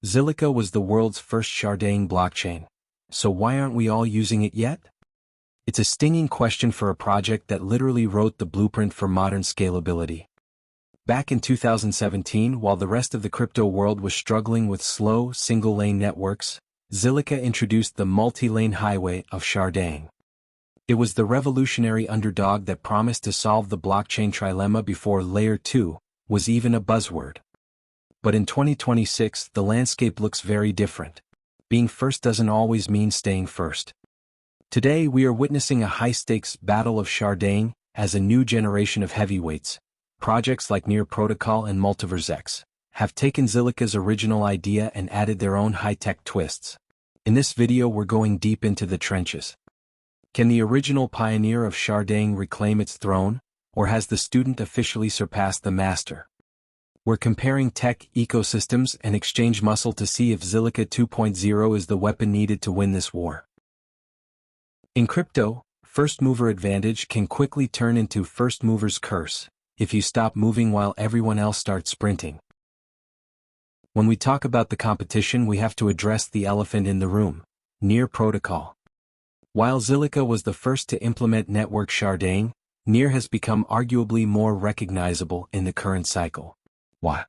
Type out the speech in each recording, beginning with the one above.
Zilliqa was the world's first sharding blockchain. So why aren't we all using it yet? It's a stinging question for a project that literally wrote the blueprint for modern scalability. Back in 2017, while the rest of the crypto world was struggling with slow, single-lane networks, Zilliqa introduced the multi-lane highway of sharding. It was the revolutionary underdog that promised to solve the blockchain trilemma before Layer 2 was even a buzzword. But in 2026, the landscape looks very different. Being first doesn't always mean staying first. Today we are witnessing a high-stakes battle of sharding as a new generation of heavyweights. Projects like Near Protocol and MultiversX have taken Zilliqa's original idea and added their own high-tech twists. In this video we're going deep into the trenches. Can the original pioneer of sharding reclaim its throne, or has the student officially surpassed the master? We're comparing tech ecosystems and exchange muscle to see if Zilliqa 2.0 is the weapon needed to win this war. In crypto, first-mover advantage can quickly turn into first-mover's curse if you stop moving while everyone else starts sprinting. When we talk about the competition, we have to address the elephant in the room: Near Protocol. While Zilliqa was the first to implement network sharding, Near has become arguably more recognizable in the current cycle. Why?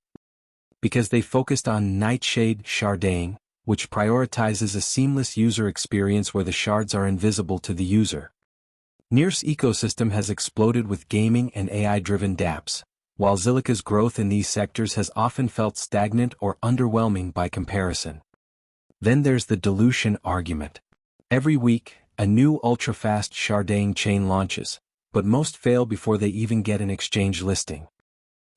Because they focused on nightshade sharding, which prioritizes a seamless user experience where the shards are invisible to the user. Near's ecosystem has exploded with gaming and AI-driven dApps, while Zilliqa's growth in these sectors has often felt stagnant or underwhelming by comparison. Then there's the dilution argument. Every week, a new ultra-fast sharding chain launches, but most fail before they even get an exchange listing.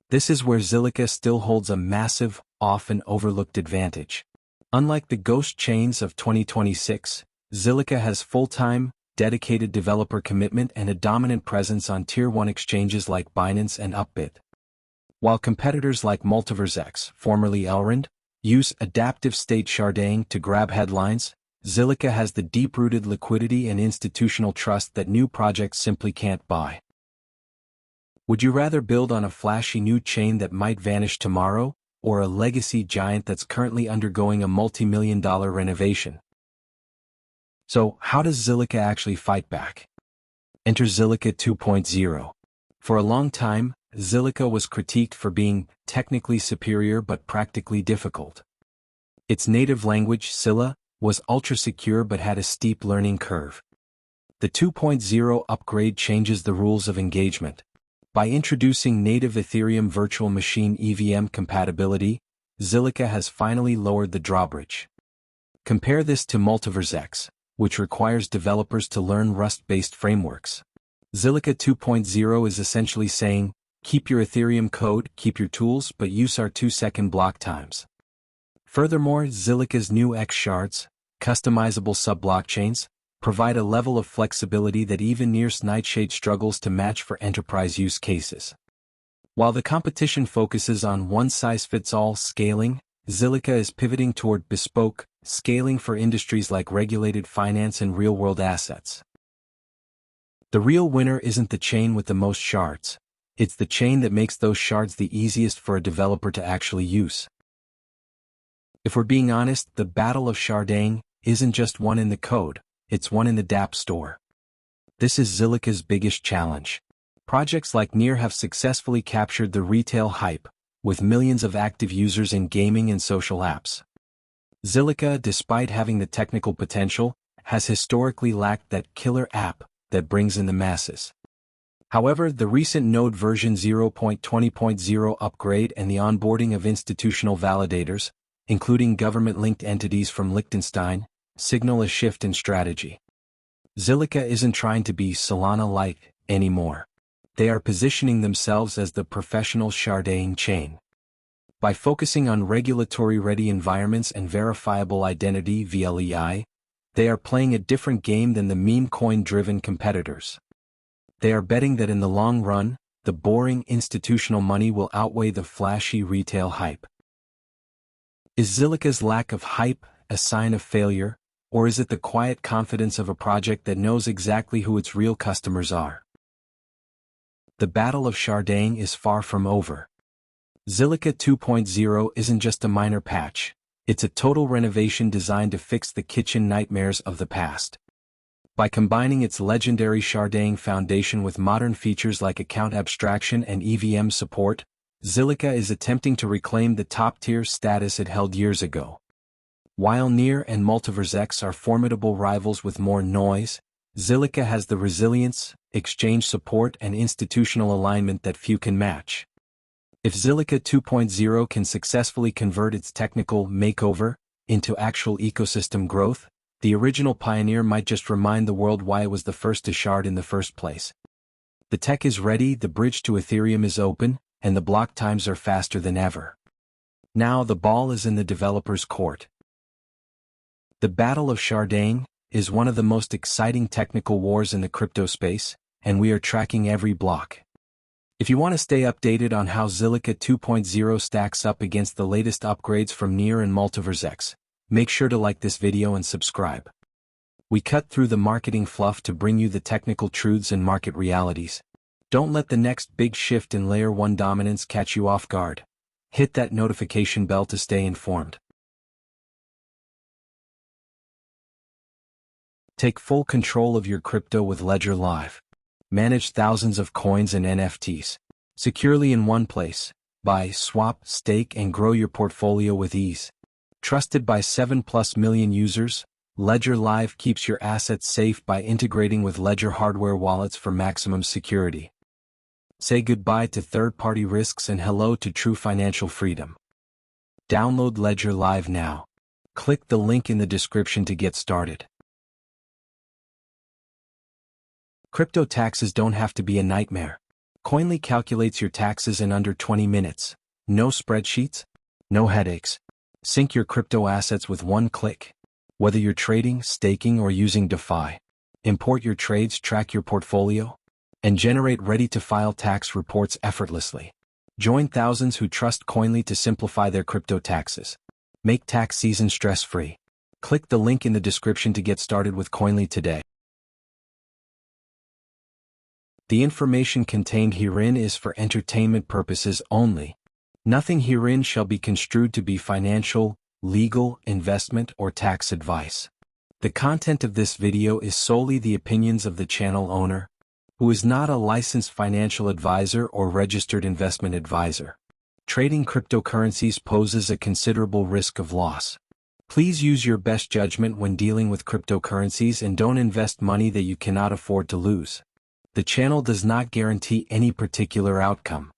This is where Zilliqa still holds a massive, often overlooked advantage. Unlike the ghost chains of 2026, Zilliqa has full-time, dedicated developer commitment and a dominant presence on Tier 1 exchanges like Binance and Upbit. While competitors like MultiversX, formerly Elrond, use adaptive state sharding to grab headlines, Zilliqa has the deep-rooted liquidity and institutional trust that new projects simply can't buy. Would you rather build on a flashy new chain that might vanish tomorrow, or a legacy giant that's currently undergoing a multi-million-dollar renovation? So, how does Zilliqa actually fight back? Enter Zilliqa 2.0. For a long time, Zilliqa was critiqued for being technically superior but practically difficult. Its native language, Scala, was ultra-secure but had a steep learning curve. The 2.0 upgrade changes the rules of engagement. By introducing native Ethereum virtual machine EVM compatibility, Zilliqa has finally lowered the drawbridge. Compare this to MultiversX, which requires developers to learn Rust-based frameworks. Zilliqa 2.0 is essentially saying, keep your Ethereum code, keep your tools, but use our 2-second block times. Furthermore, Zilliqa's new X shards, customizable sub-blockchains, provide a level of flexibility that even Near's Nightshade struggles to match for enterprise use cases. While the competition focuses on one-size-fits-all scaling, Zilliqa is pivoting toward bespoke scaling for industries like regulated finance and real-world assets. The real winner isn't the chain with the most shards, it's the chain that makes those shards the easiest for a developer to actually use. If we're being honest, the battle of sharding isn't just one in the code, it's one in the dApp store. This is Zilliqa's biggest challenge. Projects like Near have successfully captured the retail hype, with millions of active users in gaming and social apps. Zilliqa, despite having the technical potential, has historically lacked that killer app that brings in the masses. However, the recent Node version 0.20.0 upgrade and the onboarding of institutional validators, including government-linked entities from Liechtenstein, signal a shift in strategy. Zilliqa isn't trying to be Solana-like anymore. They are positioning themselves as the professional sharding chain. By focusing on regulatory-ready environments and verifiable identity vLEI, they are playing a different game than the meme coin-driven competitors. They are betting that in the long run, the boring institutional money will outweigh the flashy retail hype. Is Zilliqa's lack of hype a sign of failure, or is it the quiet confidence of a project that knows exactly who its real customers are? The battle of sharding is far from over. Zilliqa 2.0 isn't just a minor patch, It's a total renovation designed to fix the kitchen nightmares of the past. By combining its legendary Sharding foundation with modern features like account abstraction and EVM support, Zilliqa is attempting to reclaim the top-tier status it held years ago. While Near and MultiversX are formidable rivals with more noise, Zilliqa has the resilience, exchange support and institutional alignment that few can match. If Zilliqa 2.0 can successfully convert its technical makeover into actual ecosystem growth, the original pioneer might just remind the world why it was the first to shard in the first place. The tech is ready, the bridge to Ethereum is open, and the block times are faster than ever. Now the ball is in the developer's court. The Battle of Sharding is one of the most exciting technical wars in the crypto space, and we are tracking every block. If you want to stay updated on how Zilliqa 2.0 stacks up against the latest upgrades from Near and MultiversX, make sure to like this video and subscribe. We cut through the marketing fluff to bring you the technical truths and market realities. Don't let the next big shift in Layer 1 dominance catch you off guard. Hit that notification bell to stay informed. Take full control of your crypto with vLEI. Manage thousands of coins and NFTs securely in one place. Buy, swap, stake and grow your portfolio with ease. Trusted by 7+ million users, vLEI keeps your assets safe by integrating with Ledger hardware wallets for maximum security. Say goodbye to third-party risks and hello to true financial freedom. Download vLEI now. Click the link in the description to get started. Crypto taxes don't have to be a nightmare. Coinly calculates your taxes in under 20 minutes. No spreadsheets, no headaches. Sync your crypto assets with one click. Whether you're trading, staking, or using DeFi, import your trades, track your portfolio, and generate ready-to-file tax reports effortlessly. Join thousands who trust Coinly to simplify their crypto taxes. Make tax season stress-free. Click the link in the description to get started with Coinly today. The information contained herein is for entertainment purposes only. Nothing herein shall be construed to be financial, legal, investment, or tax advice. The content of this video is solely the opinions of the channel owner, who is not a licensed financial advisor or registered investment advisor. Trading cryptocurrencies poses a considerable risk of loss. Please use your best judgment when dealing with cryptocurrencies and don't invest money that you cannot afford to lose. The channel does not guarantee any particular outcome.